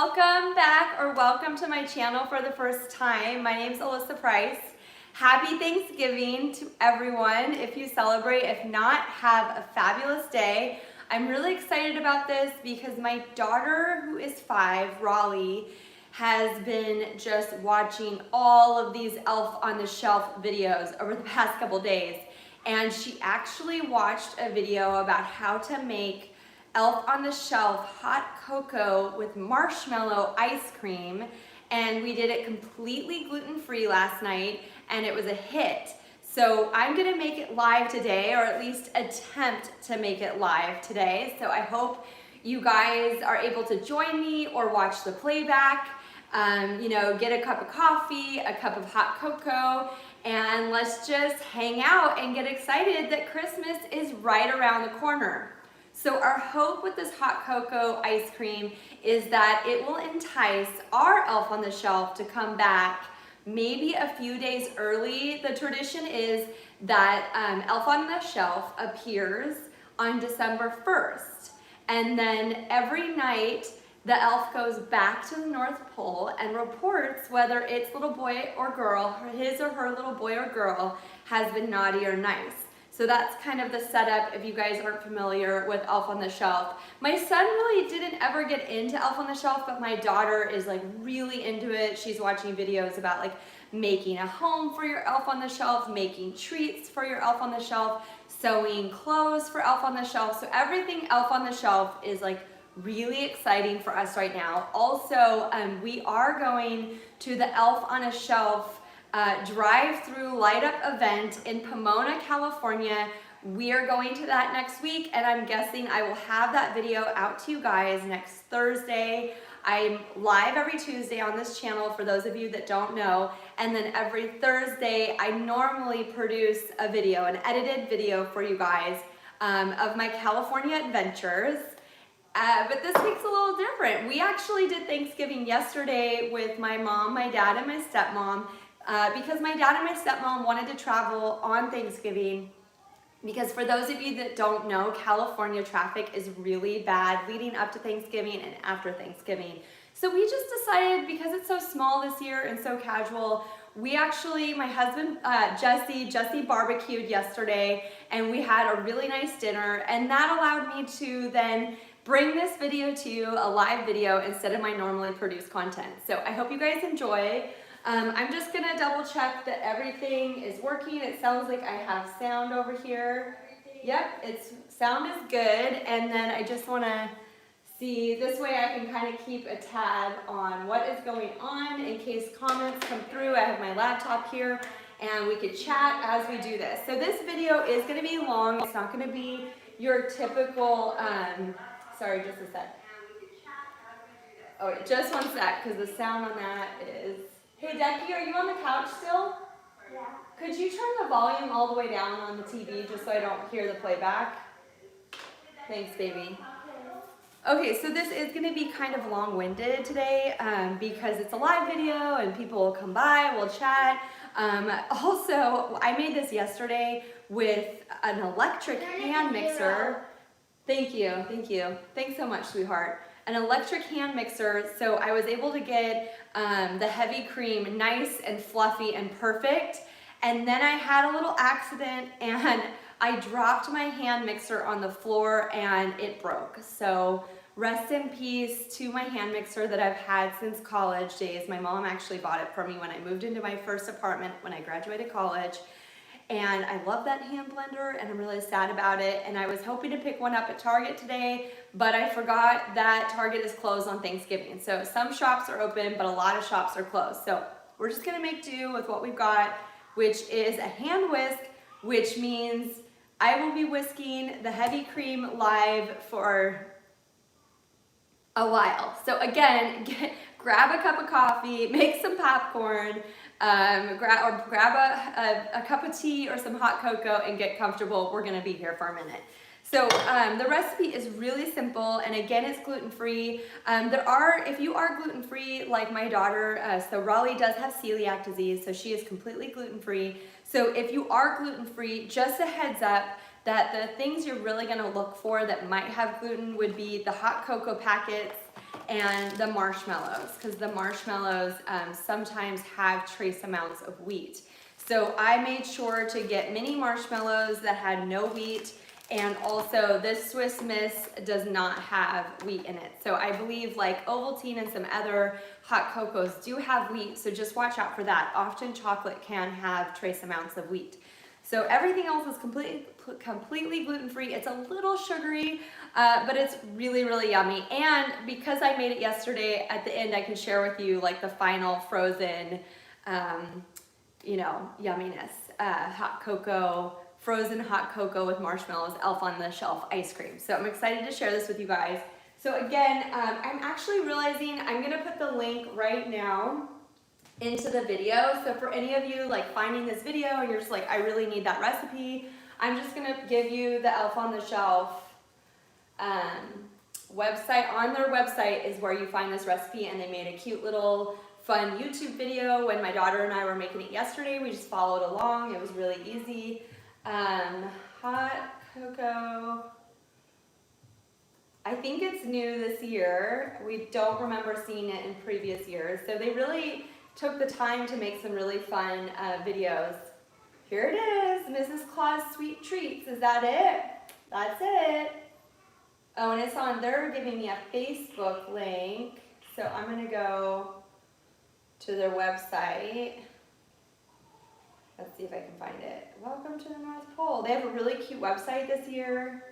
welcome back or welcome to my channel for the first time. My name is Alyssa Price. Happy Thanksgiving to everyone if you celebrate. If not, have a fabulous day. I'm really excited about this because my daughter, who is 5, Raleigh, has been just watching all of these Elf on the Shelf videos over the past couple days. And she actually watched a video about how to make Elf on the Shelf hot cocoa with marshmallow ice cream, and we did it completely gluten-free last night and it was a hit. So I'm gonna make it live today, or at least attempt to make it live today. So I hope you guys are able to join me or watch the playback. Get a cup of coffee, a cup of hot cocoa, and let's just hang out and get excited that Christmas is right around the corner. So our hope with this hot cocoa ice cream is that it will entice our Elf on the Shelf to come back maybe a few days early. The tradition is that Elf on the Shelf appears on December 1st. And then every night the elf goes back to the North Pole and reports whether its little boy or girl, his or her little boy or girl, has been naughty or nice. So that's kind of the setup if you guys aren't familiar with Elf on the Shelf. My son really didn't ever get into Elf on the Shelf, but my daughter is like really into it. She's watching videos about like making a home for your Elf on the Shelf, making treats for your Elf on the Shelf, sewing clothes for Elf on the Shelf. So everything Elf on the Shelf is like really exciting for us right now. Also, we are going to the Elf on a Shelf drive-through light-up event in Pomona, California. We are going to that next week, and I'm guessing I will have that video out to you guys next Thursday. I'm live every Tuesday on this channel for those of you that don't know, and then every Thursday I normally produce a video, an edited video for you guys of my California adventures. But this week's a little different. We actually did Thanksgiving yesterday with my mom, my dad, and my stepmom. Because my dad and my stepmom wanted to travel on Thanksgiving, because for those of you that don't know, California traffic is really bad leading up to Thanksgiving and after Thanksgiving. So we just decided, because it's so small this year and so casual, we actually, my husband Jesse barbecued yesterday, and we had a really nice dinner, and that allowed me to then bring this video to you, a live video, instead of my normally produced content. So I hope you guys enjoy. I'm just gonna double check that everything is working. It sounds like I have sound over here. Yep, sound is good. And then I just wanna see, this way I can kind of keep a tab on what is going on in case comments come through. I have my laptop here and we could chat as we do this. So this video is gonna be long. It's not gonna be your typical, sorry, just a sec. Oh, wait, just one sec, because the sound on that is, hey, Decky, are you on the couch still? Yeah. Could you turn the volume all the way down on the TV just so I don't hear the playback? Thanks, baby. Okay, so this is going to be kind of long-winded today because it's a live video and people will come by, we'll chat. Also, I made this yesterday with an electric hand mixer. Thank you, thank you. Thanks so much, sweetheart. An electric hand mixer, so I was able to get the heavy cream nice and fluffy and perfect. And then I had a little accident and I dropped my hand mixer on the floor and it broke. So rest in peace to my hand mixer that I've had since college days. My mom actually bought it for me when I moved into my first apartment when I graduated college. And I love that hand blender and I'm really sad about it. And I was hoping to pick one up at Target today, but I forgot that Target is closed on Thanksgiving. So some shops are open, but a lot of shops are closed. So we're just gonna make do with what we've got, which is a hand whisk, which means I will be whisking the heavy cream live for a while. So again, grab a cup of coffee, make some popcorn, grab a cup of tea or some hot cocoa and get comfortable. We're gonna be here for a minute. So the recipe is really simple, and again, it's gluten-free. If you are gluten-free, like my daughter, so Raleigh does have celiac disease, so she is completely gluten-free. So if you are gluten-free, just a heads up that the things you're really gonna look for that might have gluten would be the hot cocoa packets and the marshmallows, because the marshmallows sometimes have trace amounts of wheat. So I made sure to get mini marshmallows that had no wheat, and also this Swiss Miss does not have wheat in it. So I believe like Ovaltine and some other hot cocos do have wheat, so just watch out for that. Often chocolate can have trace amounts of wheat. So everything else is completely gluten-free. It's a little sugary, but it's really, really yummy. And because I made it yesterday, at the end I can share with you like the final frozen, you know, yumminess. Hot cocoa, frozen hot cocoa with marshmallows, Elf on the Shelf ice cream. So I'm excited to share this with you guys. So again, I'm actually realizing I'm gonna put the link right now into the video. So for any of you like finding this video and you're just like, I really need that recipe, I'm just gonna give you the Elf on the Shelf website. On their website is where you find this recipe, and they made a cute little fun YouTube video when my daughter and I were making it yesterday. We just followed along. It was really easy. Hot cocoa, I think it's new this year. We don't remember seeing it in previous years. So they really took the time to make some really fun videos. Here it is, Mrs. Claus Sweet Treats. Is that it? That's it. Oh, and it's on, they're giving me a Facebook link. So I'm gonna go to their website. Let's see if I can find it. Welcome to the North Pole. They have a really cute website this year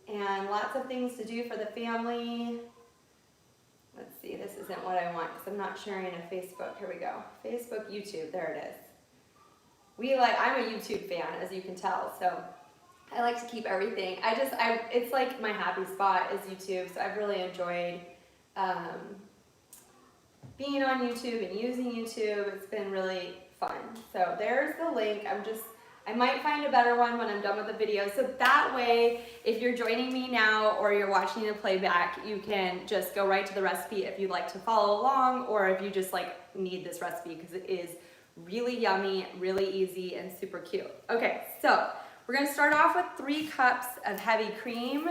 and lots of things to do for the family. Let's see, this isn't what I want because I'm not sharing a Facebook. Here we go. Facebook, YouTube, there it is. I'm a YouTube fan, as you can tell, so I like to keep everything. It's like my happy spot is YouTube, so I've really enjoyed being on YouTube and using YouTube. It's been really fun. So there's the link. I might find a better one when I'm done with the video. So that way, if you're joining me now or you're watching the playback, you can just go right to the recipe if you'd like to follow along, or if you just like need this recipe because it is really yummy, really easy, and super cute. Okay, so we're gonna start off with 3 cups of heavy cream.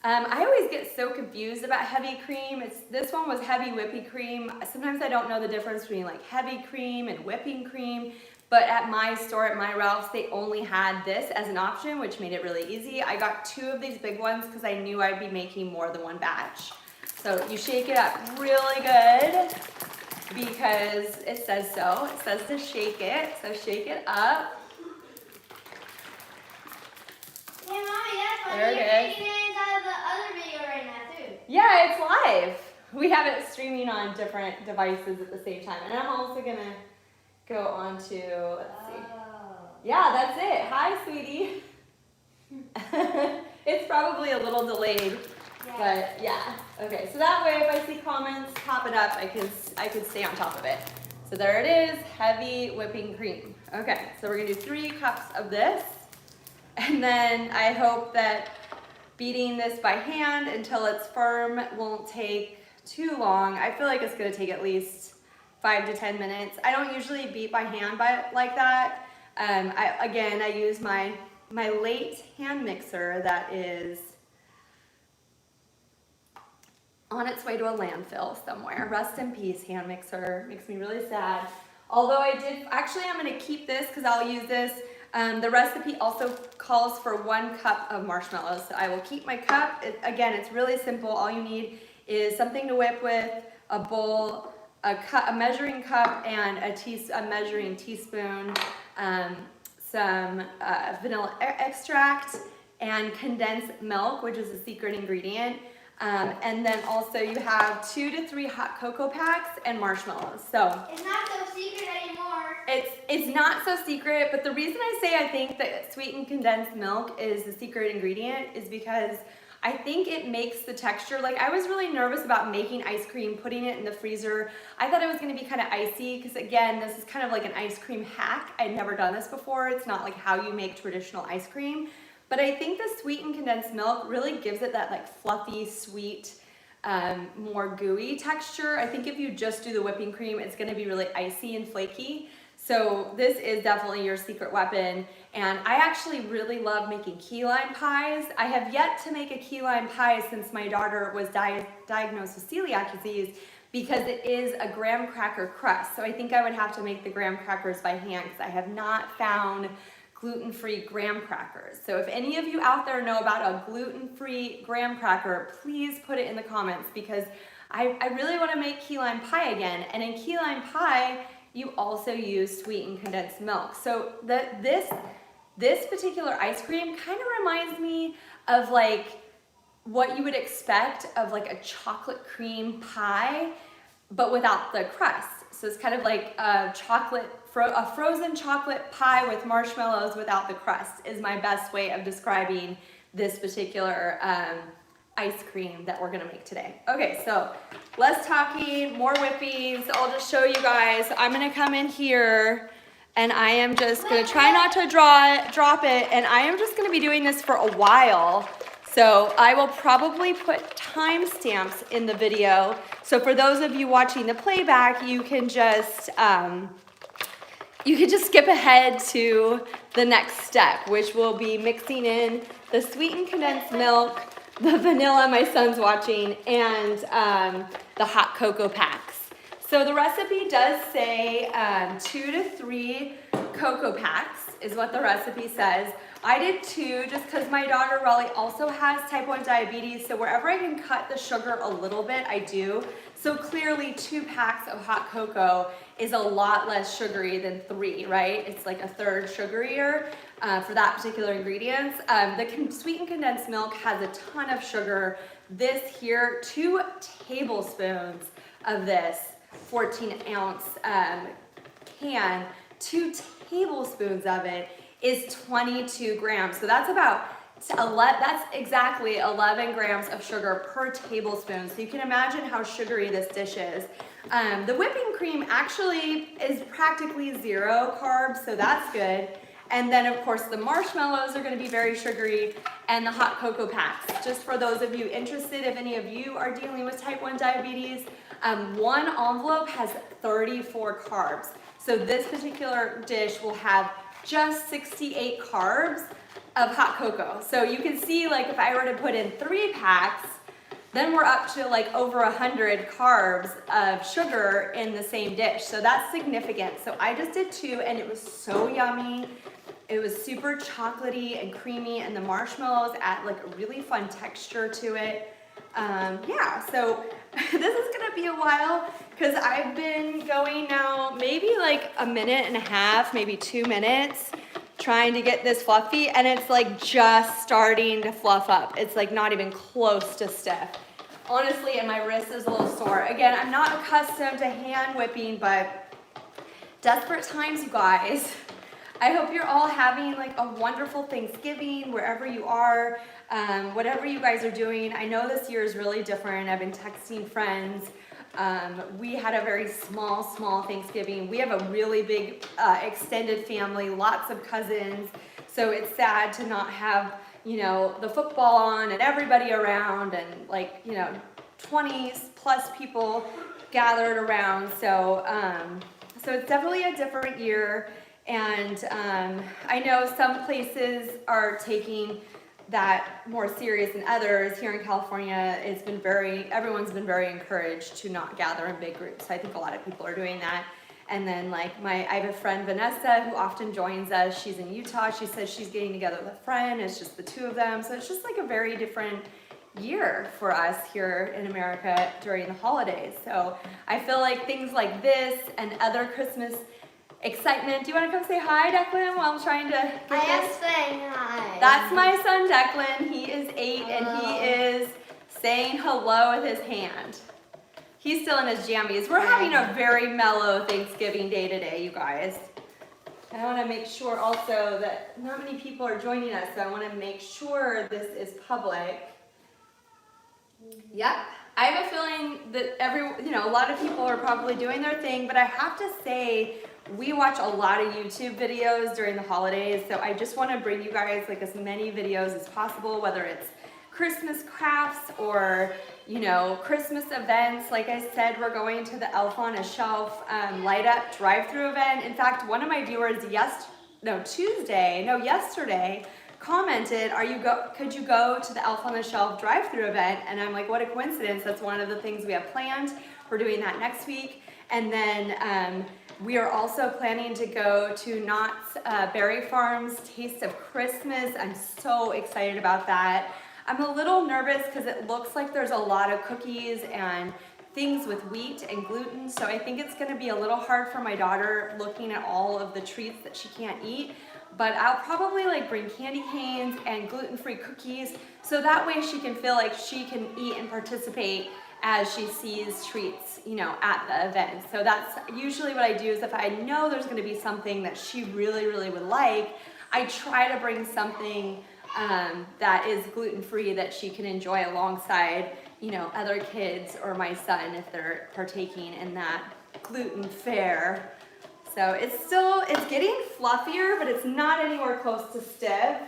I always get so confused about heavy cream. This one was heavy whipping cream. Sometimes I don't know the difference between like heavy cream and whipping cream, but at my store, at my Ralph's, they only had this as an option, which made it really easy. I got 2 of these big ones because I knew I'd be making more than one batch. So you shake it up really good because it says so. It says to shake it, so shake it up. Hey, Mommy, that's funny. There it is. You're taking it inside the other video right now, too. Yeah, it's live. We have it streaming on different devices at the same time. And I'm also gonna go on to, let's see. Yeah, that's it. Hi, sweetie. It's probably a little delayed, but yeah. Okay, so that way if I see comments, pop it up, I can stay on top of it. So there it is, heavy whipping cream. Okay, so we're gonna do 3 cups of this. And then I hope that beating this by hand until it's firm won't take too long. I feel like it's gonna take at least 5 to 10 minutes. I don't usually beat by hand like that. I use my late hand mixer that is on its way to a landfill somewhere. Rest in peace, hand mixer. Makes me really sad. Although I'm gonna keep this because I'll use this. The recipe also calls for 1 cup of marshmallows. So I will keep my cup. Again, it's really simple. All you need is something to whip with, a bowl, a measuring cup, and a measuring teaspoon, some vanilla extract, and condensed milk, which is a secret ingredient. And then also you have 2 to 3 hot cocoa packs and marshmallows. So it's not so secret anymore. It's not so secret, but the reason I say I think that sweetened condensed milk is the secret ingredient is because I think it makes the texture, like I was really nervous about making ice cream, putting it in the freezer. I thought it was gonna be kind of icy because again, this is kind of like an ice cream hack. I'd never done this before. It's not like how you make traditional ice cream. But I think the sweetened condensed milk really gives it that like fluffy, sweet, more gooey texture. I think if you just do the whipping cream, it's gonna be really icy and flaky. So this is definitely your secret weapon. And I actually really love making key lime pies. I have yet to make a key lime pie since my daughter was diagnosed with celiac disease, because it is a graham cracker crust. So I think I would have to make the graham crackers by hand because I have not found gluten-free graham crackers. So if any of you out there know about a gluten-free graham cracker, please put it in the comments, because I really want to make key lime pie again. And in key lime pie, you also use sweetened condensed milk. So this particular ice cream kind of reminds me of like what you would expect of like a chocolate cream pie, but without the crust. So it's kind of like a frozen chocolate pie with marshmallows without the crust is my best way of describing this particular ice cream that we're gonna make today. Okay, so less talking, more whipping. So I'll just show you guys. I'm gonna come in here and I am just gonna try not to drop it, and I am just gonna be doing this for a while. So I will probably put timestamps in the video. So for those of you watching the playback, you can just skip ahead to the next step, which will be mixing in the sweetened condensed milk, the vanilla my son's watching, and the hot cocoa packs. So the recipe does say 2 to 3 cocoa packs is what the recipe says. I did 2 just because my daughter Raleigh also has type 1 diabetes, so wherever I can cut the sugar a little bit, I do. So clearly 2 packs of hot cocoa is a lot less sugary than 3, right? It's like a third sugarier for that particular ingredient. The sweetened condensed milk has a ton of sugar. This here, 2 tablespoons of this 14-ounce can, 2 tablespoons of it is 22 grams. So that's exactly 11 grams of sugar per tablespoon. So you can imagine how sugary this dish is. The whipping cream actually is practically 0 carbs, so that's good. And then of course the marshmallows are gonna be very sugary, and the hot cocoa packs. Just for those of you interested, if any of you are dealing with type 1 diabetes, 1 envelope has 34 carbs. So this particular dish will have just 68 carbs of hot cocoa. So you can see, like, if I were to put in 3 packs, then we're up to like over 100 carbs of sugar in the same dish. So that's significant. So I just did 2 and it was so yummy. It was super chocolatey and creamy, and the marshmallows add like a really fun texture to it. Yeah, so this is gonna be a while because I've been going now maybe like a minute and a half, maybe 2 minutes, trying to get this fluffy, and it's like just starting to fluff up. It's like not even close to stiff. Honestly, and my wrist is a little sore. Again, I'm not accustomed to hand whipping, but desperate times, you guys. I hope you're all having like a wonderful Thanksgiving wherever you are, whatever you guys are doing. I know this year is really different. I've been texting friends. We had a very small Thanksgiving. We have a really big extended family, lots of cousins. So it's sad to not have, you know, the football on and everybody around and like, you know, 20 plus people gathered around. So, so it's definitely a different year. And I know some places are taking that more serious than others. Here in California, everyone's been very encouraged to not gather in big groups. I think a lot of people are doing that. And then like I have a friend, Vanessa, who often joins us. She's in Utah. She says she's getting together with a friend. It's just the 2 of them. So it's just like a very different year for us here in America during the holidays. So I feel like things like this and other Christmas excitement. Do you want to come say hi, Declan, while I'm trying to get I am this? saying hi. That's my son, Declan. He is 8 and he is saying hello with his hand. He's still in his jammies. We're having a very mellow Thanksgiving day today, you guys. I want to make sure also that not many people are joining us, so I want to make sure this is public. Yep. I have a feeling that a lot of people are probably doing their thing, but I have to say, we watch a lot of YouTube videos during the holidays, so I just want to bring you guys like as many videos as possible, whether it's Christmas crafts or, you know, Christmas events. Like I said, we're going to the Elf on a Shelf light up drive-through event. In fact, one of my viewers yesterday commented, could you go to the Elf on the Shelf drive-through event? And I'm like, what a coincidence. That's one of the things we have planned. We're doing that next week. And then we are also planning to go to Knott's Berry Farm's Taste of Christmas. I'm so excited about that. I'm a little nervous because it looks like there's a lot of cookies and things with wheat and gluten, so I think it's going to be a little hard for my daughter looking at all of the treats that she can't eat, but I'll probably like bring candy canes and gluten-free cookies so that way she can feel like she can eat and participate as she sees treats, you know, at the event. So that's usually what I do, is if I know there's going to be something that she really, really would like, I try to bring something that is gluten-free that she can enjoy alongside, you know, other kids or my son if they're partaking in that gluten fare. So it's getting fluffier, but it's not anywhere close to stiff.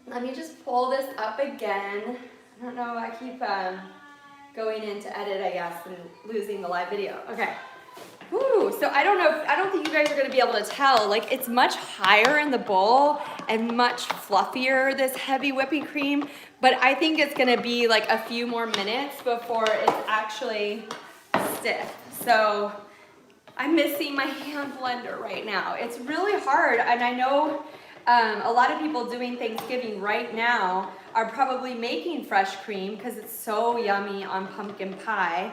Let me just pull this up again. I don't know, I keep going into edit, I guess, and losing the live video. Okay. Ooh, so I don't think you guys are gonna be able to tell, like it's much higher in the bowl and much fluffier, this heavy whipping cream, but I think it's gonna be like a few more minutes before it's actually stiff. So I'm missing my hand blender right now. It's really hard, and I know a lot of people doing Thanksgiving right now are probably making fresh cream because it's so yummy on pumpkin pie.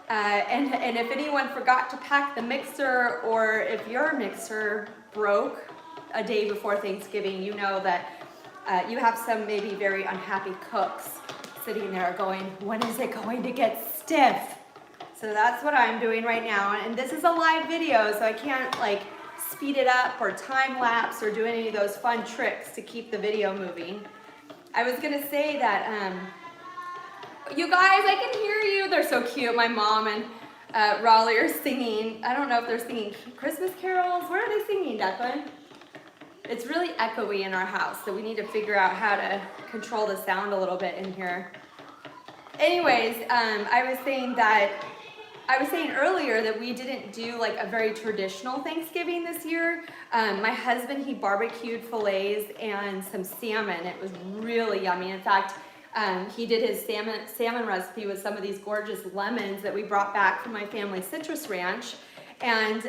And if anyone forgot to pack the mixer, or if your mixer broke a day before Thanksgiving, you know that you have some maybe very unhappy cooks sitting there going, when is it going to get stiff? So that's what I'm doing right now. And this is a live video, so I can't like speed it up or time lapse or do any of those fun tricks to keep the video moving. I was gonna say that, you guys, I can hear you. They're so cute. My mom and Raleigh are singing. I don't know if they're singing Christmas carols. Where are they singing, Declan? It's really echoey in our house, so we need to figure out how to control the sound a little bit in here. Anyways, I was saying earlier that we didn't do like a very traditional Thanksgiving this year. My husband, he barbecued fillets and some salmon. It was really yummy. In fact, he did his salmon recipe with some of these gorgeous lemons that we brought back from my family citrus ranch. And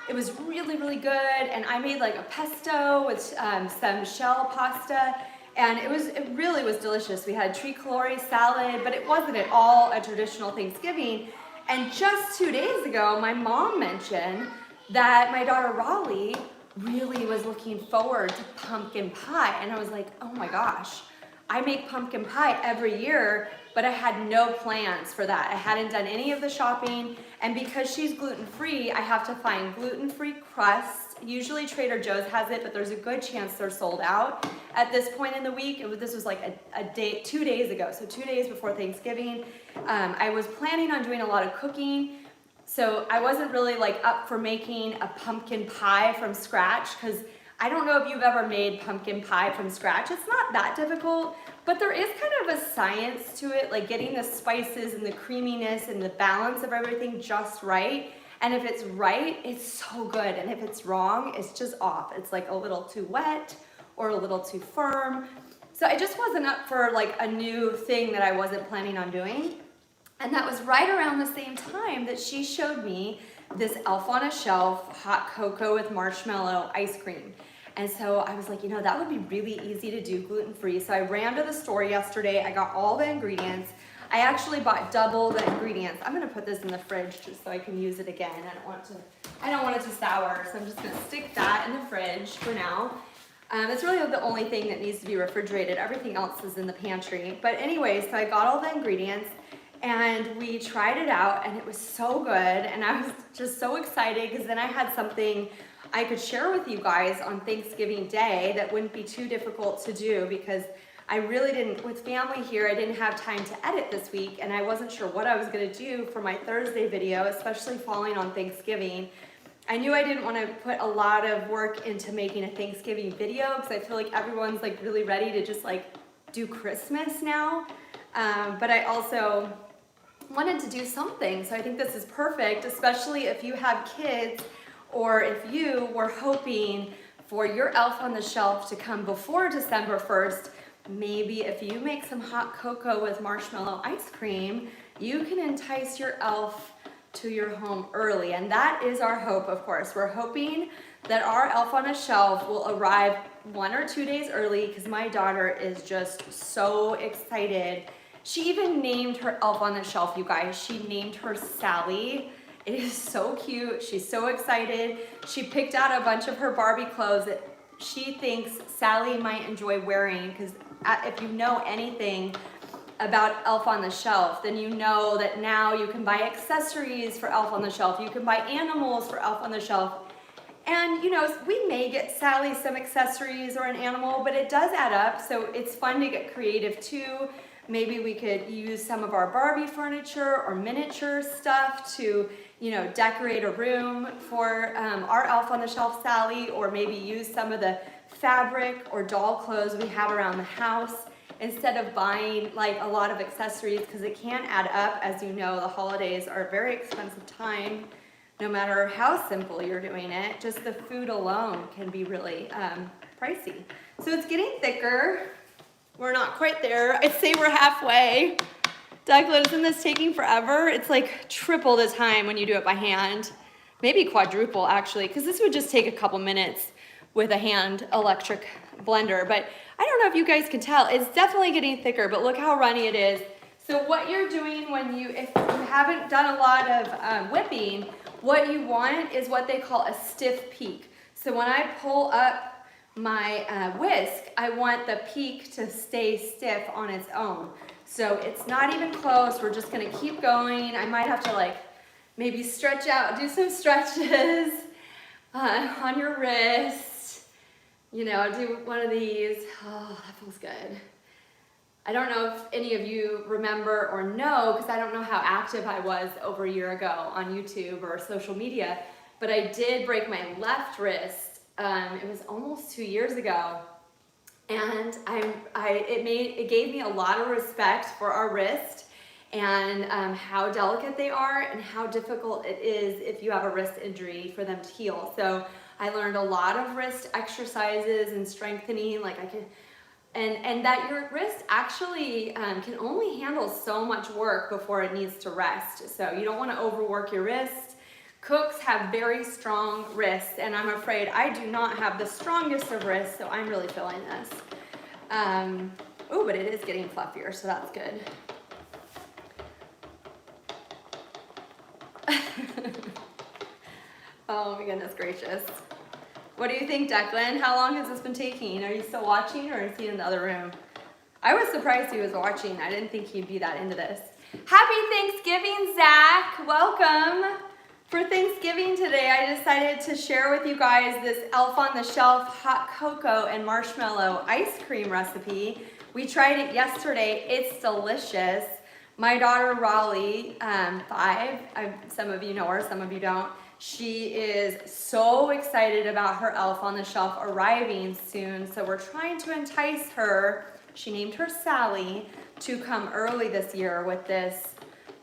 it was really, really good. And I made like a pesto with some shell pasta. And it really was delicious. We had tricolore salad, but it wasn't at all a traditional Thanksgiving. And just 2 days ago, my mom mentioned that my daughter Raleigh really was looking forward to pumpkin pie. And I was like, oh my gosh. I make pumpkin pie every year, but I had no plans for that. I hadn't done any of the shopping, and because she's gluten-free, I have to find gluten-free crust. Usually Trader Joe's has it, but there's a good chance they're sold out at this point in the week. This was like a day, 2 days ago, so 2 days before Thanksgiving. I was planning on doing a lot of cooking, so I wasn't really like up for making a pumpkin pie from scratch, because I don't know if you've ever made pumpkin pie from scratch. It's not that difficult, but there is kind of a science to it, like getting the spices and the creaminess and the balance of everything just right. And if it's right, it's so good. And if it's wrong, it's just off. It's like a little too wet or a little too firm. So I just wasn't up for like a new thing that I wasn't planning on doing. And that was right around the same time that she showed me this Elf on a Shelf hot cocoa with marshmallow ice cream. And so I was like, you know, that would be really easy to do gluten-free. So I ran to the store yesterday. I got all the ingredients. I actually bought double the ingredients. I'm gonna put this in the fridge just so I can use it again. I don't want it to sour, so I'm just gonna stick that in the fridge for now. It's really the only thing that needs to be refrigerated. Everything else is in the pantry. But anyway, so I got all the ingredients and we tried it out, and it was so good. And I was just so excited because then I had something I could share with you guys on Thanksgiving Day that wouldn't be too difficult to do, because I really didn't, with family here, I didn't have time to edit this week, and I wasn't sure what I was gonna do for my Thursday video, especially falling on Thanksgiving. I knew I didn't wanna put a lot of work into making a Thanksgiving video, because I feel like everyone's like really ready to just like do Christmas now. but I also wanted to do something. So I think this is perfect, especially if you have kids or if you were hoping for your elf on the shelf to come before December 1st. Maybe if you make some hot cocoa with marshmallow ice cream, you can entice your elf to your home early. And that is our hope, of course. We're hoping that our elf on a shelf will arrive 1 or 2 days early because my daughter is just so excited. She even named her elf on the shelf, you guys. She named her Sally. It is so cute. She's so excited. She picked out a bunch of her Barbie clothes that she thinks Sally might enjoy wearing, because if you know anything about Elf on the Shelf, then you know that now you can buy accessories for Elf on the Shelf. You can buy animals for Elf on the Shelf. And you know, we may get Sally some accessories or an animal, but it does add up. So it's fun to get creative too. Maybe we could use some of our Barbie furniture or miniature stuff to, you know, decorate a room for our Elf on the Shelf Sally, or maybe use some of the fabric or doll clothes we have around the house instead of buying like a lot of accessories, because it can add up. As you know, the holidays are a very expensive time, no matter how simple you're doing it. Just the food alone can be really pricey. So it's getting thicker. We're not quite there. I'd say we're halfway. Declan, isn't this taking forever? It's like triple the time when you do it by hand. Maybe quadruple, actually, because this would just take a couple minutes with a hand electric blender. But I don't know if you guys can tell. It's definitely getting thicker, but look how runny it is. So what you're doing when if you haven't done a lot of whipping, what you want is what they call a stiff peak. So when I pull up my whisk, I want the peak to stay stiff on its own. So it's not even close. We're just gonna keep going. I might have to like maybe stretch out, do some stretches on your wrist. You know, do one of these. Oh, that feels good. I don't know if any of you remember or know, because I don't know how active I was over a year ago on YouTube or social media, but I did break my left wrist. It was almost 2 years ago, and it gave me a lot of respect for our wrist and how delicate they are and how difficult it is if you have a wrist injury for them to heal. So I learned a lot of wrist exercises and strengthening, like and that your wrist actually can only handle so much work before it needs to rest. So you don't want to overwork your wrist. Cooks have very strong wrists, and I'm afraid I do not have the strongest of wrists, so I'm really feeling this. Oh, but it is getting fluffier, so that's good. Oh my goodness gracious. What do you think, Declan? How long has this been taking? Are you still watching, or is he in the other room? I was surprised he was watching. I didn't think he'd be that into this. Happy Thanksgiving, Zach. Welcome. For Thanksgiving today, I decided to share with you guys this Elf on the Shelf hot cocoa and marshmallow ice cream recipe. We tried it yesterday. It's delicious. My daughter Raleigh, 5, some of you know her, some of you don't. She is so excited about her Elf on the Shelf arriving soon, so we're trying to entice her. She named her Sally, to come early this year with this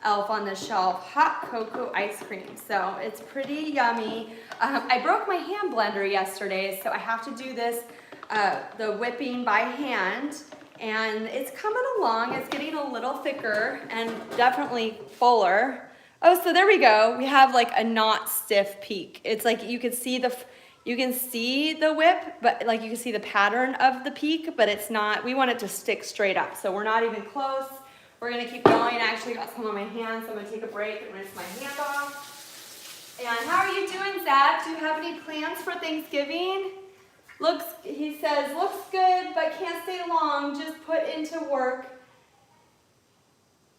Elf on the Shelf hot cocoa ice cream. So it's pretty yummy. I broke my hand blender yesterday, so I have to do this, the whipping by hand, and it's coming along. It's getting a little thicker and definitely fuller. Oh, so there we go. We have like a not stiff peak. It's like you can see the whip, but like you can see the pattern of the peak, but it's not, we want it to stick straight up. So we're not even close. We're gonna keep going. I actually got some on my hands, so I'm gonna take a break and rinse my hand off. And how are you doing, Zach? Do you have any plans for Thanksgiving? He says, looks good, but can't stay long. Just put into work.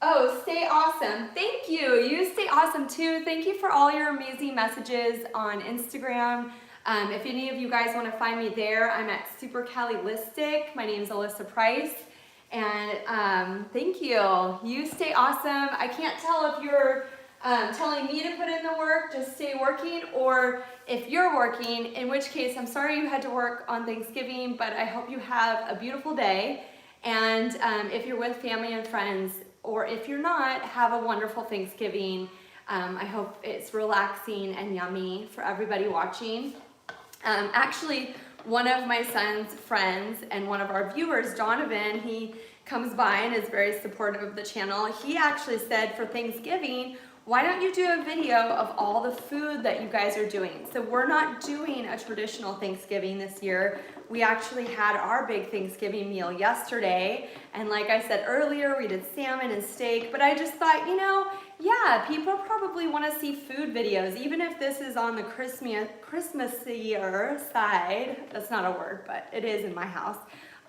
Oh, stay awesome. Thank you. You stay awesome too. Thank you for all your amazing messages on Instagram. If any of you guys want to find me there, I'm at Super Cali Land. My name is Alyssa Price. And thank you. You stay awesome. I can't tell if you're telling me to put in the work, just stay working, or if you're working, in which case I'm sorry you had to work on Thanksgiving, but I hope you have a beautiful day. And if you're with family and friends, or if you're not, have a wonderful Thanksgiving. I hope it's relaxing and yummy for everybody watching. Actually, one of my son's friends and one of our viewers, Donovan, he comes by and is very supportive of the channel. He actually said for Thanksgiving, why don't you do a video of all the food that you guys are doing? So we're not doing a traditional Thanksgiving this year. We actually had our big Thanksgiving meal yesterday. And like I said earlier, we did salmon and steak, but I just thought, you know, yeah, people probably want to see food videos, even if this is on the Christmasier side. That's not a word, but it is in my house.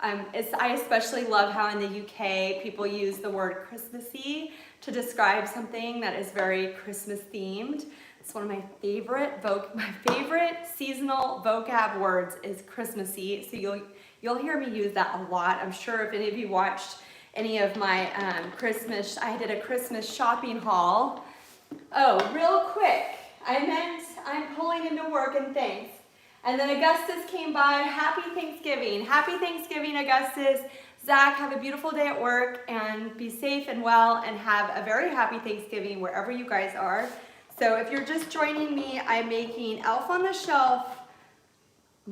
I especially love how in the UK people use the word Christmassy to describe something that is very Christmas themed. It's one of my favorite seasonal vocab words is Christmassy. So you'll hear me use that a lot. I'm sure if any of you watched any of my I did a Christmas shopping haul. Oh, real quick, I'm pulling into work and thanks. And then Augustus came by. Happy Thanksgiving. Happy Thanksgiving, Augustus. Zach, have a beautiful day at work and be safe and well and have a very happy Thanksgiving wherever you guys are. So if you're just joining me, I'm making Elf on the Shelf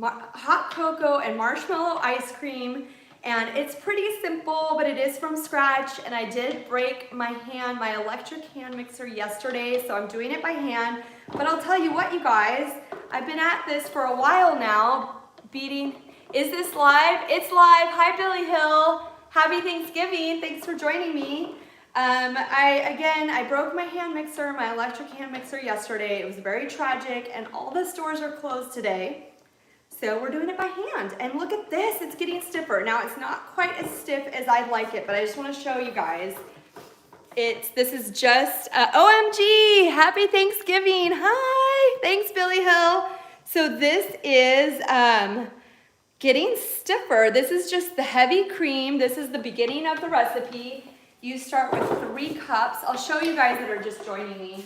hot cocoa and marshmallow ice cream. And it's pretty simple, but it is from scratch. And I did break my electric hand mixer yesterday, so I'm doing it by hand. But I'll tell you what, you guys, I've been at this for a while now, is this live? It's live. Hi, Billy Hill. Happy Thanksgiving. Thanks for joining me. I broke my electric hand mixer yesterday. It was very tragic, and all the stores are closed today. So we're doing it by hand. And look at this, it's getting stiffer. Now it's not quite as stiff as I'd like it, but I just want to show you guys. This is just, OMG, happy Thanksgiving. Hi, thanks Billy Hill. So this is getting stiffer. This is just the heavy cream. This is the beginning of the recipe. You start with 3 cups. I'll show you guys that are just joining me.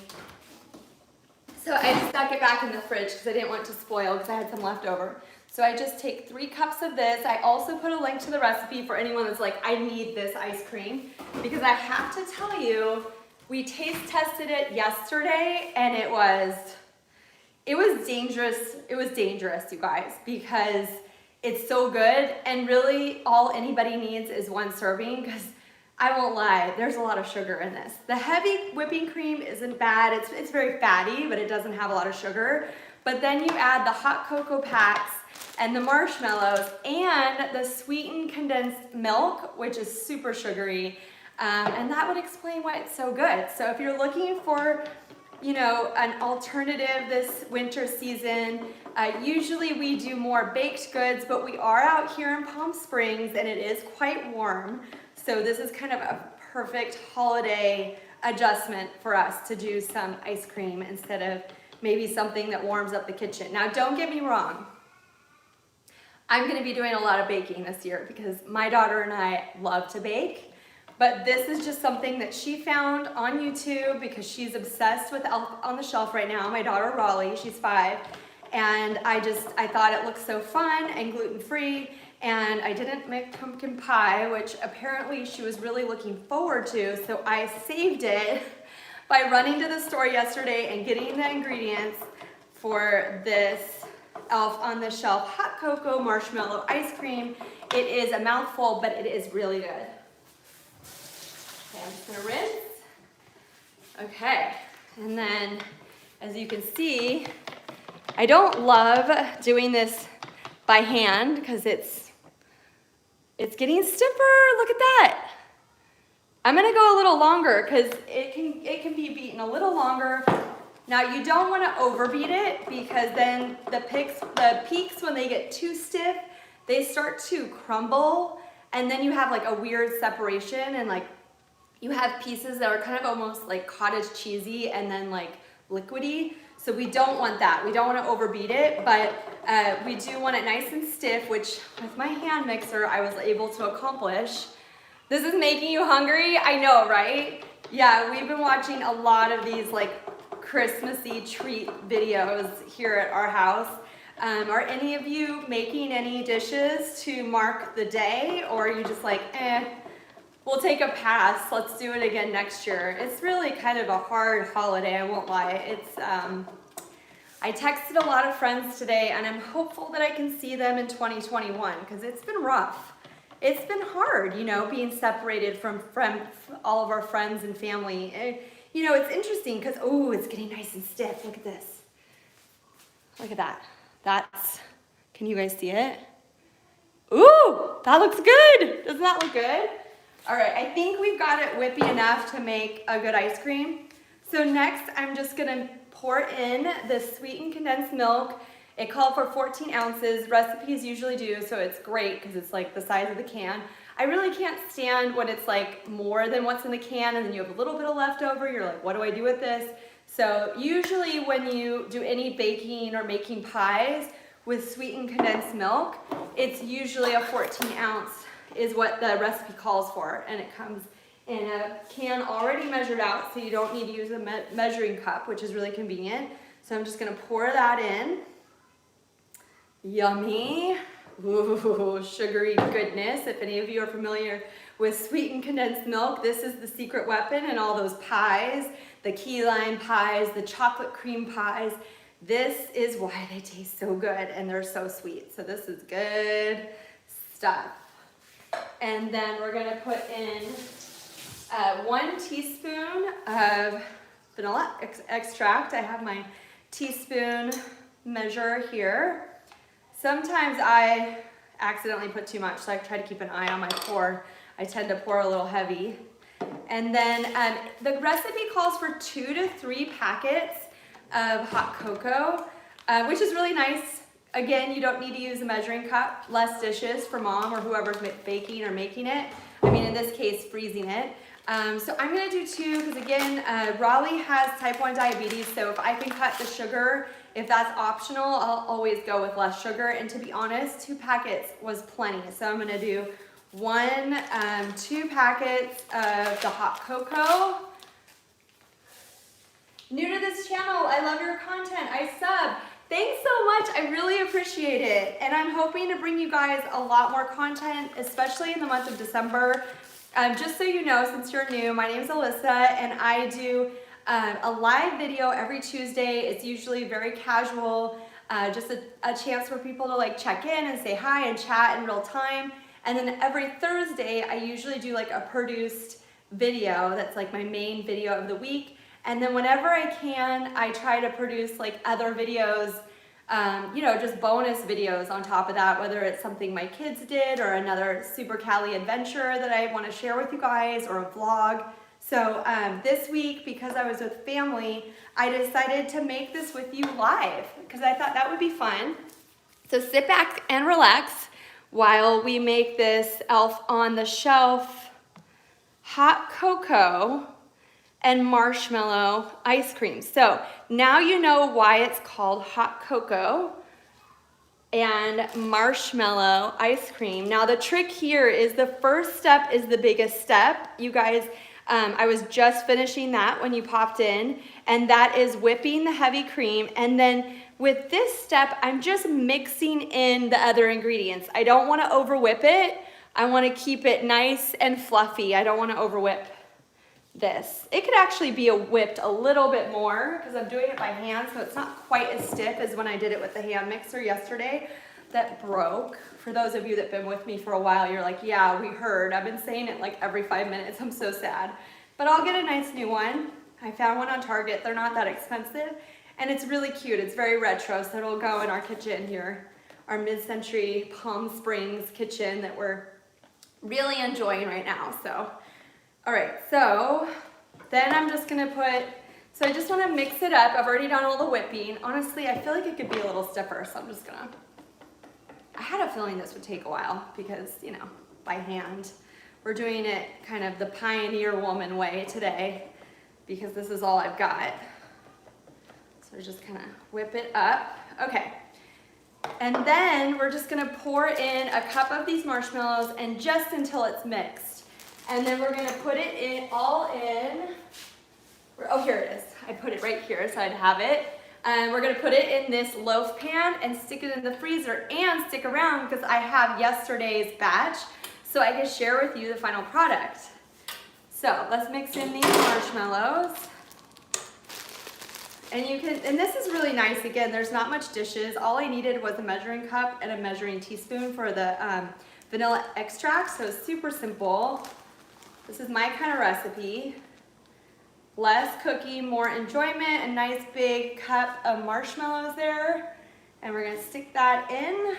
So I just stuck it back in the fridge because I didn't want it to spoil because I had some left over. So I just take 3 cups of this. I also put a link to the recipe for anyone that's like, I need this ice cream. Because I have to tell you, we taste tested it yesterday and it was dangerous. It was dangerous, you guys, because it's so good. And really all anybody needs is 1 serving because I won't lie, there's a lot of sugar in this. The heavy whipping cream isn't bad. It's very fatty, but it doesn't have a lot of sugar. But then you add the hot cocoa packs and the marshmallows and the sweetened condensed milk, which is super sugary. And that would explain why it's so good. So if you're looking for, you know, an alternative this winter season, usually we do more baked goods, but we are out here in Palm Springs and it is quite warm. So this is kind of a perfect holiday adjustment for us to do some ice cream instead of maybe something that warms up the kitchen. Now, don't get me wrong. I'm going to be doing a lot of baking this year because my daughter and I love to bake. But this is just something that she found on YouTube because she's obsessed with Elf on the Shelf right now. My daughter Raleigh, she's 5. And I thought it looked so fun and gluten-free. And I didn't make pumpkin pie, which apparently she was really looking forward to. So I saved it by running to the store yesterday and getting the ingredients for this Elf on the Shelf hot cocoa marshmallow ice cream. It is a mouthful, but it is really good. Okay, I'm just gonna rinse. Okay, and then as you can see, I don't love doing this by hand because it's getting stiffer. Look at that. I'm gonna go a little longer because it can be beaten a little longer. Now you don't want to overbeat it because then the peaks when they get too stiff, they start to crumble, and then you have like a weird separation, and like you have pieces that are kind of almost like cottage cheesy and then like liquidy. So we don't want that. We don't want to overbeat it, but we do want it nice and stiff, which with my hand mixer, I was able to accomplish. This is making you hungry? I know, right? Yeah, we've been watching a lot of these like Christmassy treat videos here at our house. Are any of you making any dishes to mark the day, or are you just like, we'll take a pass, let's do it again next year? It's really kind of a hard holiday, I won't lie. It's, I texted a lot of friends today, and I'm hopeful that I can see them in 2021, because it's been rough. It's been hard, you know, being separated from all of our friends and family. You know, it's interesting because, oh, it's getting nice and stiff. Look at this. Look at that. That's, can you guys see it? Ooh, that looks good. Doesn't that look good? All right, I think we've got it whippy enough to make a good ice cream. So next, I'm just gonna pour in the sweetened condensed milk. It called for 14 ounces. Recipes usually do, so it's great because it's like the size of the can. I really can't stand when it's like more than what's in the can and then you have a little bit of leftover. You're like, what do I do with this? So usually when you do any baking or making pies with sweetened condensed milk, it's usually a 14 ounce is what the recipe calls for. And it comes in a can already measured out, so you don't need to use a measuring cup, which is really convenient. So I'm just gonna pour that in. Yummy. Ooh, sugary goodness. If any of you are familiar with sweetened condensed milk, this is the secret weapon in all those pies, the key lime pies, the chocolate cream pies. This is why they taste so good and they're so sweet. So this is good stuff. And then we're gonna put in 1 teaspoon of vanilla extract. I have my teaspoon measure here. Sometimes I accidentally put too much, so I try to keep an eye on my pour. I tend to pour a little heavy. And then the recipe calls for 2 to 3 packets of hot cocoa, which is really nice. Again, you don't need to use a measuring cup. Less dishes for mom or whoever's baking or making it. I mean, in this case, freezing it. So I'm gonna do 2 because again, Raleigh has type 1 diabetes, so if I can cut the sugar, if that's optional, I'll always go with less sugar. And to be honest, 2 packets was plenty. So I'm gonna do 2 packets of the hot cocoa. New to this channel, I love your content, I sub. Thanks so much, I really appreciate it. And I'm hoping to bring you guys a lot more content, especially in the month of December. Just so you know, since you're new, my name is Alyssa, and I do a live video every Tuesday. It's usually very casual, just a chance for people to like check in and say hi and chat in real time. And then every Thursday, I usually do like a produced video that's like my main video of the week. And then whenever I can, I try to produce like other videos, you know, just bonus videos on top of that, whether it's something my kids did or another Super Cali adventure that I want to share with you guys or a vlog. So this week, because I was with family, I decided to make this with you live because I thought that would be fun. So sit back and relax while we make this Elf on the Shelf hot cocoa and marshmallow ice cream. So now you know why it's called hot cocoa and marshmallow ice cream. Now the trick here is the first step is the biggest step. You guys, I was just finishing that when you popped in, and that is whipping the heavy cream. And then with this step, I'm just mixing in the other ingredients. I don't wanna over whip it. I wanna keep it nice and fluffy. I don't wanna over whip this. It could actually be whipped a little bit more because I'm doing it by hand, so it's not quite as stiff as when I did it with the hand mixer yesterday that broke. For those of you that have been with me for a while, you're like, yeah, we heard. I've been saying it like every 5 minutes. I'm so sad. But I'll get a nice new one. I found one on Target. They're not that expensive, and it's really cute. It's very retro, so it'll go in our kitchen here, our mid-century Palm Springs kitchen that we're really enjoying right now. So all right, so then I'm just gonna so I just wanna mix it up. I've already done all the whipping. Honestly, I feel like it could be a little stiffer, so I'm just gonna, I had a feeling this would take a while because, you know, by hand. We're doing it kind of the pioneer woman way today because this is all I've got. So just kind of whip it up. Okay. And then we're just gonna pour in a cup of these marshmallows and just until it's mixed. And then we're gonna put it all in. Oh, here it is. I put it right here so I'd have it. We're gonna put it in this loaf pan and stick it in the freezer and stick around because I have yesterday's batch so I can share with you the final product. So let's mix in these marshmallows. And this is really nice. Again, there's not much dishes. All I needed was a measuring cup and a measuring teaspoon for the vanilla extract, so it's super simple. This is my kind of recipe. Less cooking, more enjoyment. A nice big cup of marshmallows there. And we're gonna stick that in.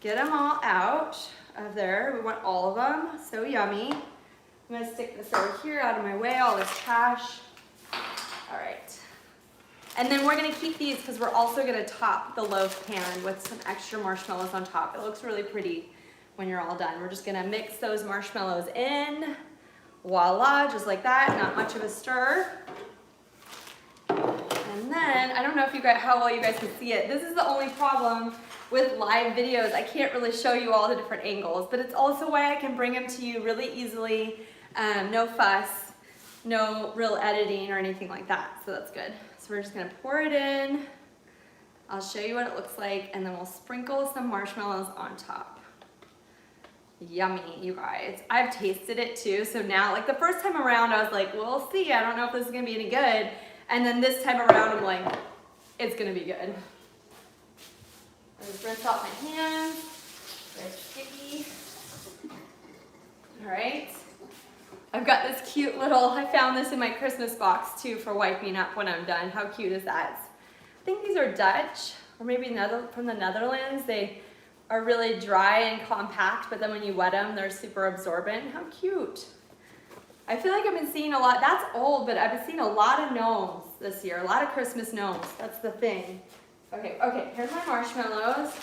Get them all out of there. We want all of them, so yummy. I'm gonna stick this over here out of my way, all this trash. All right. And then we're gonna keep these because we're also gonna top the loaf pan with some extra marshmallows on top. It looks really pretty when you're all done. We're just gonna mix those marshmallows in. Voila, just like that, not much of a stir. And then, I don't know if you guys, how well you guys can see it. This is the only problem with live videos. I can't really show you all the different angles, but it's also why I can bring them to you really easily. No fuss, no real editing or anything like that, so that's good. So we're just gonna pour it in. I'll show you what it looks like, and then we'll sprinkle some marshmallows on top. Yummy, you guys. I've tasted it too, so now, like the first time around, I was like, we'll see, I don't know if this is gonna be any good. And then this time around, I'm like, it's gonna be good. I just rinse off my hands. They're sticky. All right. I've got this cute little, I found this in my Christmas box too for wiping up when I'm done. How cute is that? I think these are Dutch, or maybe from the Netherlands. They are really dry and compact, but then when you wet them, they're super absorbent. How cute. I feel like I've been seeing a lot, that's old, but I've been seeing a lot of gnomes this year, a lot of Christmas gnomes. That's the thing. Okay, here's my marshmallows.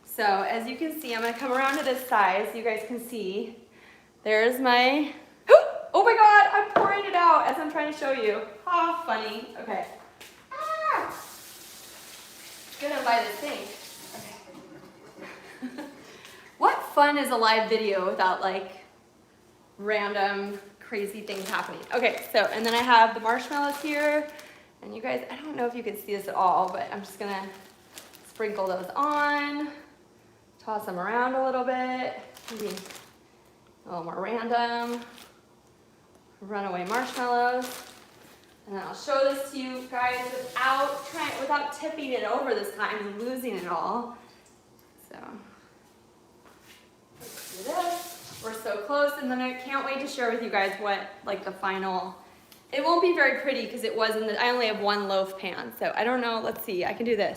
So as you can see, I'm gonna come around to this side so you guys can see. There's my, oh my God, I'm pouring it out as I'm trying to show you. How funny, okay. Ah! Get up by the sink. What fun is a live video without like random crazy things happening? Okay, so, and then I have the marshmallows here, and you guys, I don't know if you can see this at all, but I'm just gonna sprinkle those on, toss them around a little bit, maybe a little more random, runaway marshmallows. And then I'll show this to you guys without tipping it over this time and losing it all. So, let's do this. We're so close, and then I can't wait to share with you guys what, like the final, it won't be very pretty because it wasn't, I only have one loaf pan, so I don't know, let's see, I can do this.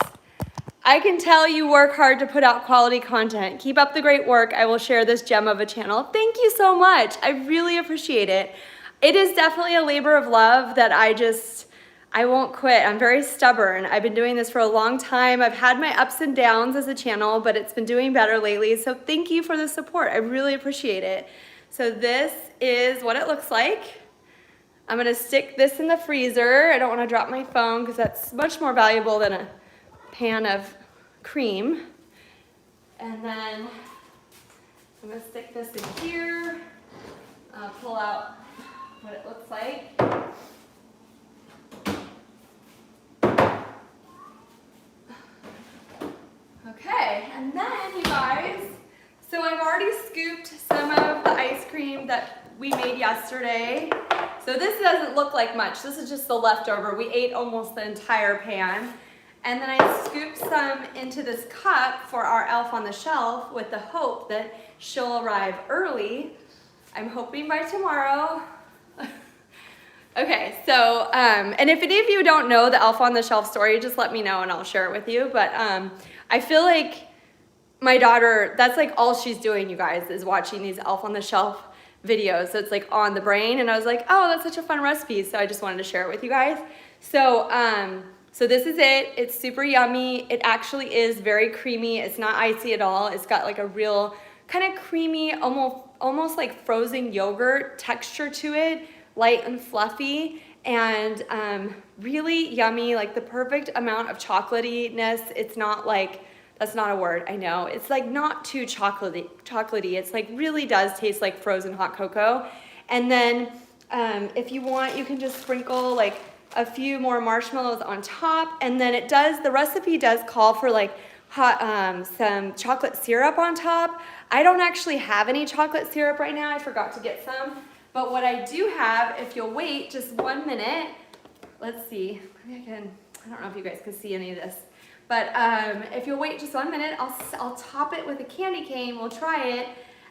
I can tell you work hard to put out quality content. Keep up the great work. I will share this gem of a channel. Thank you so much. I really appreciate it. It is definitely a labor of love that I won't quit. I'm very stubborn. I've been doing this for a long time. I've had my ups and downs as a channel, but it's been doing better lately. So thank you for the support. I really appreciate it. So this is what it looks like. I'm gonna stick this in the freezer. I don't wanna drop my phone because that's much more valuable than a pan of cream. And then I'm gonna stick this in here. Pull out what it looks like. Okay, and then you guys, so I've already scooped some of the ice cream that we made yesterday. So this doesn't look like much. This is just the leftover. We ate almost the entire pan. And then I scooped some into this cup for our elf on the shelf with the hope that she'll arrive early. I'm hoping by tomorrow. Okay, so, and if any of you don't know the elf on the shelf story, just let me know and I'll share it with you. But I feel like my daughter, that's like all she's doing, you guys, is watching these elf on the shelf videos. So it's like on the brain. And I was like, oh, that's such a fun recipe. So I just wanted to share it with you guys. So, so this is it. It's super yummy. It actually is very creamy. It's not icy at all. It's got like a real kind of creamy, almost like frozen yogurt texture to it, light and fluffy, and really yummy, like the perfect amount of chocolatiness. It's not like, that's not a word, I know. It's like not too chocolatey. It's like really does taste like frozen hot cocoa. And then if you want, you can just sprinkle like a few more marshmallows on top, and then the recipe does call for like hot, some chocolate syrup on top. I don't actually have any chocolate syrup right now. I forgot to get some. But what I do have, if you'll wait just 1 minute, let's see, maybe I don't know if you guys can see any of this, but if you'll wait just 1 minute, I'll top it with a candy cane, we'll try it,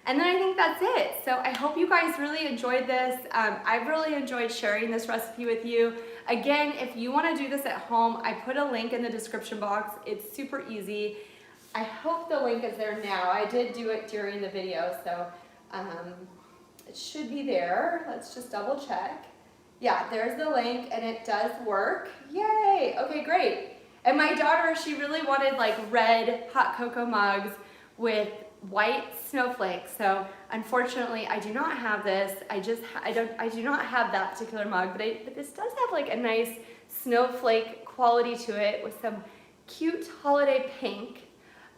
and then I think that's it. So I hope you guys really enjoyed this. I've really enjoyed sharing this recipe with you. Again, if you want to do this at home, I put a link in the description box. It's super easy. I hope the link is there now. I did do it during the video, so it should be there. Let's just double check. Yeah, there's the link, and it does work. Yay! Okay, great. And my daughter, she really wanted like red hot cocoa mugs with white snowflakes. So unfortunately, I do not have this. I do not have that particular mug, but this does have like a nice snowflake quality to it with some cute holiday pink.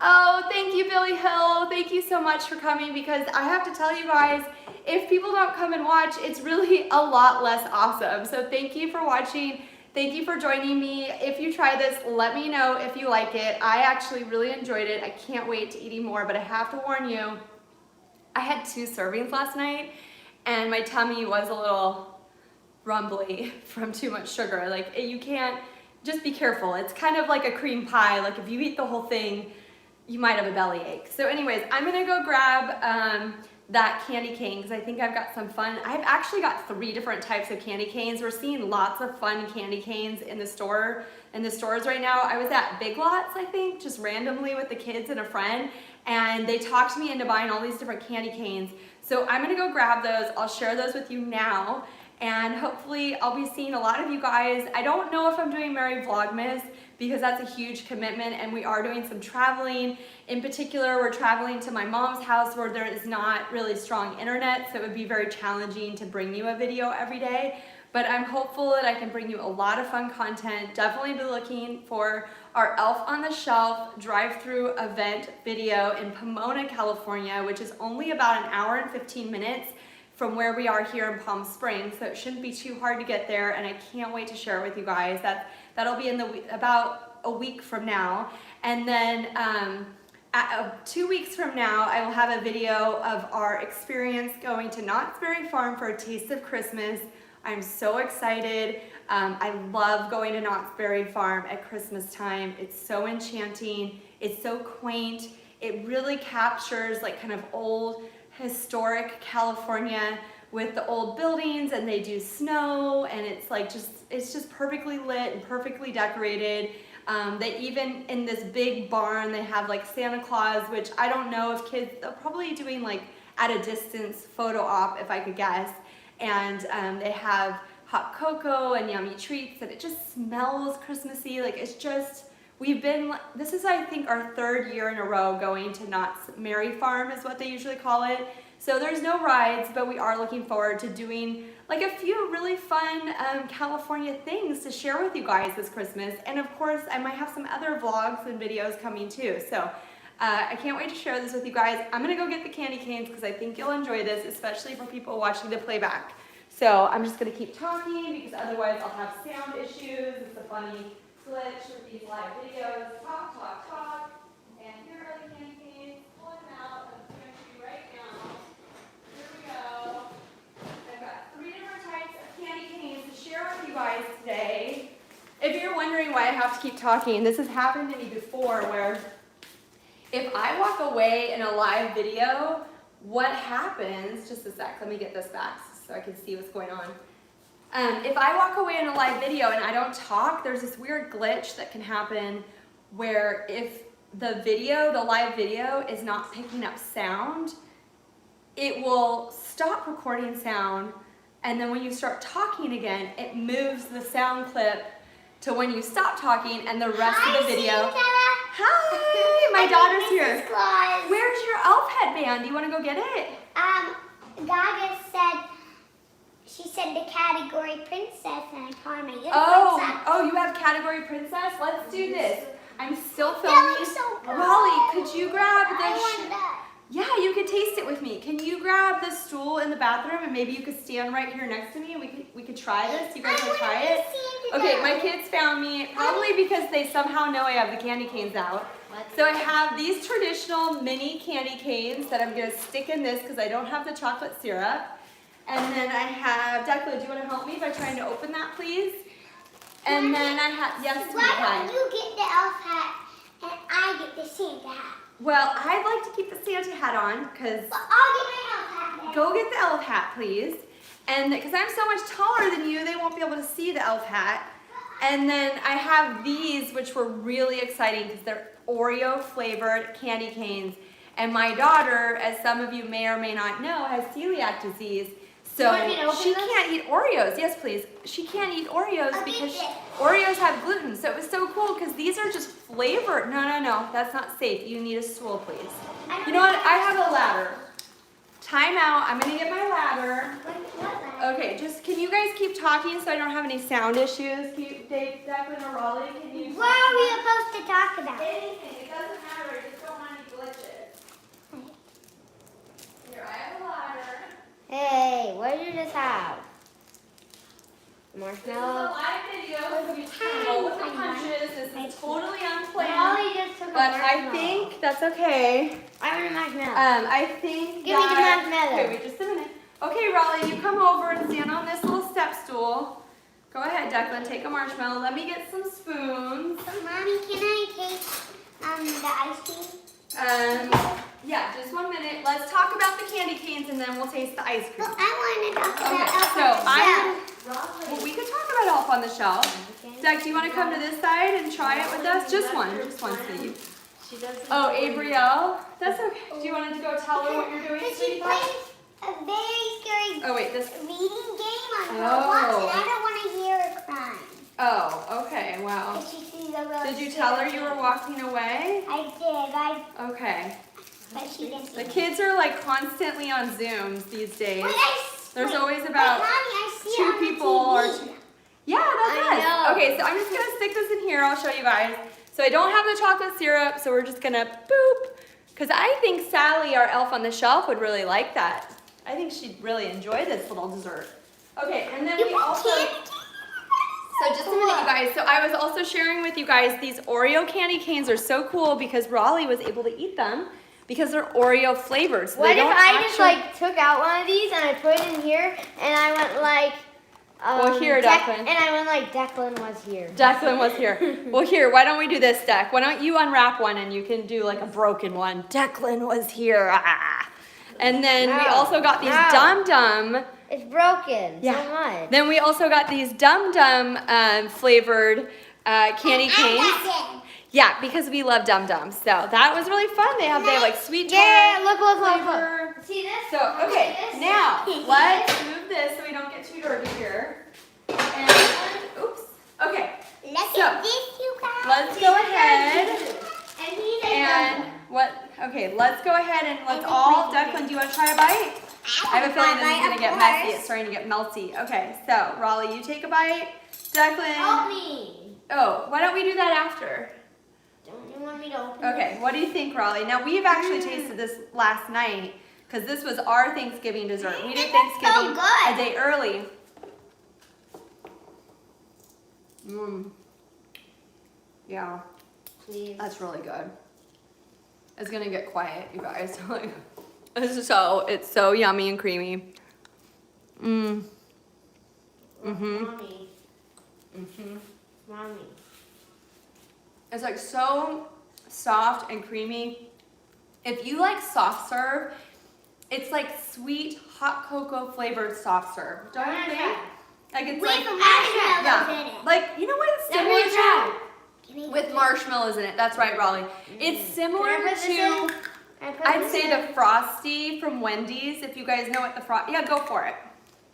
Oh, thank you, Billy Hill. Thank you so much for coming, because I have to tell you guys, if people don't come and watch, it's really a lot less awesome. So thank you for watching. Thank you for joining me. If you try this, let me know if you like it. I actually really enjoyed it. I can't wait to eat more, but I have to warn you, I had 2 servings last night, and my tummy was a little rumbly from too much sugar. Like, you can't, just be careful. It's kind of like a cream pie. Like, if you eat the whole thing, you might have a bellyache. So anyways, I'm gonna go grab that candy cane, because I think I've got some fun. I've actually got 3 different types of candy canes. We're seeing lots of fun candy canes in the stores right now. I was at Big Lots, I think, just randomly with the kids and a friend, and they talked me into buying all these different candy canes. So I'm gonna go grab those. I'll share those with you now, and hopefully I'll be seeing a lot of you guys. I don't know if I'm doing Merry Vlogmas, because that's a huge commitment, and we are doing some traveling. In particular, we're traveling to my mom's house where there is not really strong internet, so it would be very challenging to bring you a video every day. But I'm hopeful that I can bring you a lot of fun content. Definitely be looking for our Elf on the Shelf drive-through event video in Pomona, California, which is only about 1 hour and 15 minutes from where we are here in Palm Springs, so it shouldn't be too hard to get there, and I can't wait to share it with you guys. That'll be in about a week from now, and then 2 weeks from now, I will have a video of our experience going to Knott's Berry Farm for a taste of Christmas. I'm so excited. I love going to Knott's Berry Farm at Christmas time. It's so enchanting. It's so quaint. It really captures like kind of old, historic California with the old buildings, and they do snow, and it's like it's just perfectly lit and perfectly decorated. They even, in this big barn, they have like Santa Claus, which I don't know if kids, they're probably doing like at a distance photo op, if I could guess. And they have hot cocoa and yummy treats, and it just smells Christmassy. Like, it's just, this is, I think, our 3rd year in a row going to Knott's Berry Farm is what they usually call it. So there's no rides, but we are looking forward to doing like a few really fun California things to share with you guys this Christmas. And of course, I might have some other vlogs and videos coming too. So I can't wait to share this with you guys. I'm gonna go get the candy canes because I think you'll enjoy this, especially for people watching the playback. So I'm just gonna keep talking because otherwise I'll have sound issues. It's a funny glitch with these live videos. Talk, talk, talk. And here are the candy canes. Pull them out of the pantry right now. Here we go. I've got 3 different types of candy canes to share with you guys today. If you're wondering why I have to keep talking, this has happened to me before where if I walk away in a live video, what happens, just a sec, let me get this back so I can see what's going on. If I walk away in a live video and I don't talk, there's this weird glitch that can happen where if the live video is not picking up sound, it will stop recording sound, and then when you start talking again, it moves the sound clip to when you stop talking and the rest of the video. Hi, my daughter's here. Claus. Where's your elf headband? Do you want to go get it? Gaga said, she said the category princess, and I told her my unicorn Oh, sock. you have category princess? Let's do this. I'm still filming. looks so good. Raleigh, could you grab I want that. Yeah, you could taste it with me. Can you grab the stool in the bathroom and maybe you could stand right here next to me and we could try this? You guys want to try it? Okay, my kids found me, probably because they somehow know I have the candy canes out. So I have these traditional mini candy canes that I'm gonna stick in this because I don't have the chocolate syrup. And then I have, Declan, do you wanna help me by trying to open that, please? And then I have, yes, Why don't you get the elf hat and I get the Santa hat? Well, I'd like to keep the Santa hat on because. Well, I'll get my elf hat then. Go get the elf hat, please. And because I'm so much taller than you, they won't be able to see the elf hat. And then I have these, which were really exciting because they're Oreo flavored candy canes. And my daughter, as some of you may or may not know, has celiac disease. So she can't eat Oreos. Yes, please. She can't eat Oreos because Oreos have gluten. So it was so cool because these are just flavored. No, that's not safe. You need a stool, please. You know what? I have a ladder. Time out. I'm gonna get my ladder. Okay, just can you guys keep talking so I don't have any sound issues? Keep Dave, Declan, or Raleigh. Can you? What are we supposed to talk about? Anything. It doesn't matter. I just don't want any glitches. Here, I have a ladder. Hey, what did you just have? This is a Marshmallow? live video, so you can roll with the punches. This is totally unplanned. Molly just took a But I marshmallow. think that's okay. I want a marshmallow. I think Give me the that, marshmallow. Okay, wait just a minute. Okay, Raleigh, you come over and stand on this little step stool. Go ahead, Declan, take a marshmallow. Let me get some spoons. Mommy, can I take the ice cream? Yeah, just 1 minute. Let's talk about the candy canes and then we'll taste the ice cream. Well, I want to talk about Okay, elf so on the shelf. well, we could talk about Elf on the Shelf. Deck, do you want to come to this side and try it with us? Just one, Steve. She doesn't. Oh, Abrielle, that's okay. Do you want to go tell her what you're doing, Because she sweetie pie? plays a very scary Oh wait, this. reading game on Oh. Roblox, and I don't want to hear her crying. Oh, okay. Wow. If she sees a real Did you tell her you were scary walking away? thing. Okay. But she didn't see The me. kids are like constantly on Zooms these days. Wait, There's wait, always wait, about Mommy, I see it two on the people or TV. two. Yeah, that's I us. know. Okay, so I'm just gonna stick this in here. I'll show you guys. So I don't have the chocolate syrup, so we're just gonna boop. Because I think Sally, our elf on the shelf, would really like that. I think she'd really enjoy this little dessert. Okay, and then You we put also. candy So just a minute, you guys. So I was also sharing with you guys these Oreo candy canes are so cool because Raleigh was able to eat them because they're Oreo flavored. So What they if don't I just actually- like took out one of these and I put it in here and I went like Well, here, Declan. and I went like Declan was here. Declan was here. Well, here, why don't we do this, Deck? Why don't you unwrap one and you can do like a broken one? Declan was here. Ah. And then we No, also got these no. Dum Dum. It's broken Yeah. so much. Then we also got these Dum Dum flavored candy canes. I Yeah, because we love Dum Dums. So that was really fun. They have like sweet Yeah, tart look. flavor. See this? So, okay, now let's move this so we don't get too dirty here. And, oops. Okay, Look So, at this, you guys. let's go ahead And he's and what? Okay, let's go ahead and let's all. Declan, do you want to try a bite? I have a feeling this is gonna get messy. It's starting to get melty. Okay, so Raleigh, you take a bite. Help Declan. me. Oh, why don't we do that after? Don't you want me to open Okay, what do you think, Raleigh? Now we've actually tasted this last night because this was our Thanksgiving dessert. We did It looks so Thanksgiving good. a day early. Mmm. Yeah, Please. that's really good. It's gonna get quiet, you guys. It's so yummy and creamy. Mmm. Mhm. Mommy. Mhm. Mommy. It's like so soft and creamy. If you like soft serve, it's like sweet hot cocoa flavored soft serve. Don't you think? Like it's With like marshmallows in it. like you know what it's Let similar me try. to? With marshmallows in it. That's right, Raleigh. It's similar Can I put this to in? Can I put I'd this say in? the Frosty from Wendy's. If you guys know what the Frosty, yeah, go for it.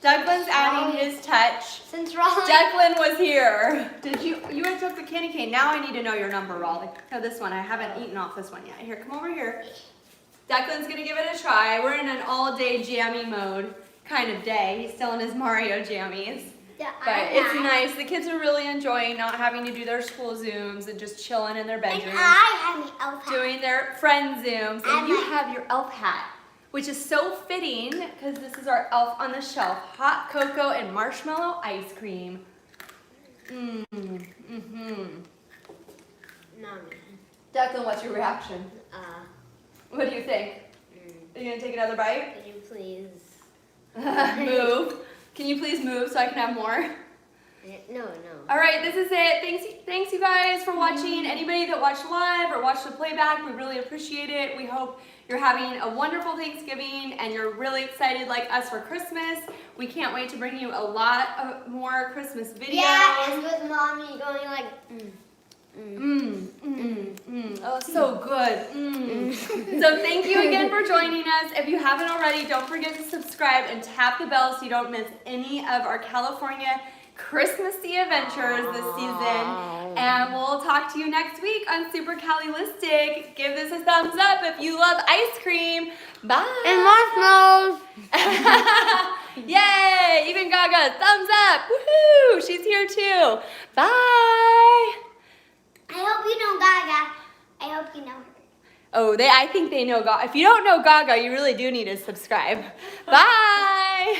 Declan's adding his touch. Since Raleigh. Declan was here. Did you had took the candy cane. Now I need to know your number, Raleigh. No, this one. I haven't eaten off this one yet. Here, come over here. Declan's gonna give it a try. We're in an all-day jammy mode kind of day. He's still in his Mario jammies. But it's nice. The kids are really enjoying not having to do their school Zooms and just chilling in their And bedrooms, I have my elf hat. doing their friend Zooms. And And you my- have your elf hat, which is so fitting because this is our elf on the shelf. Hot cocoa and marshmallow ice cream. Declan, what's your reaction? What do you think? Are you gonna take another bite? Can you please? Move. Can you please move so I can have more? No. All right, this is it. Thanks you guys for watching. Anybody that watched live or watched the playback, we really appreciate it. We hope you're having a wonderful Thanksgiving and you're really excited like us for Christmas. We can't wait to bring you a lot of more Christmas videos. Yeah, and with mommy going like, Oh, so good. So thank you again for joining us. If you haven't already, don't forget to subscribe and tap the bell so you don't miss any of our California Christmassy adventures this season. And we'll talk to you next week on Super Cali Land. Give this a thumbs up if you love ice cream. Bye. and marshmallows. Yay! Even Gaga, thumbs up. Woohoo! She's here too. Bye. I hope you know Gaga. I hope you know her. Oh, I think they know Gaga. If you don't know Gaga, you really do need to subscribe. Bye.